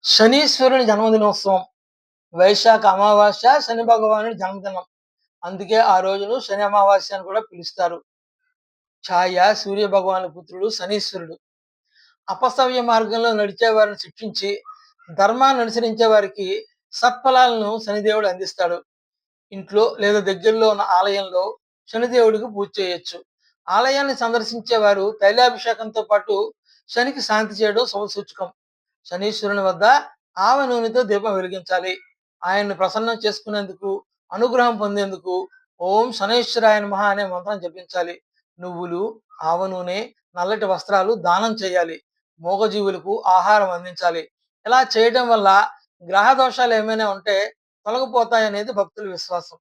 శనీశ్వరుని జన్మదినోత్సవం. వైశాఖ అమావాస్య శని భగవానుడి జన్మదినం. అందుకే ఆ రోజును శని అమావాస్య అని కూడా పిలుస్తారు. ఛాయ సూర్య భగవానుడి పుత్రుడు శనీశ్వరుడు. అపసవ్య మార్గంలో నడిచే వారిని శిక్షించి, ధర్మాన్ని అనుసరించే వారికి సత్ఫలాలను శనిదేవుడు అందిస్తాడు. ఇంట్లో లేదా దగ్గరలో ఉన్న ఆలయంలో శనిదేవుడికి పూజ చేయొచ్చు. ఆలయాన్ని సందర్శించే వారు తైలాభిషేకంతో పాటు శనికి శాంతి చేయడం శుభసూచకం. శనీశ్వరుని వద్ద ఆవ నూనెతో దీపం వెలిగించాలి. ఆయన్ని ప్రసన్నం చేసుకునేందుకు, అనుగ్రహం పొందేందుకు ఓం శనైశ్వరాయ నమః అనే మంత్రం జపించాలి. నువ్వులు, ఆవ నూనె, నల్లటి వస్త్రాలు దానం చేయాలి. మూగజీవులకు ఆహారం అందించాలి. ఇలా చేయడం వల్ల గ్రహ దోషాలు ఏమైనా ఉంటే తొలగిపోతాయనేది భక్తుల విశ్వాసం.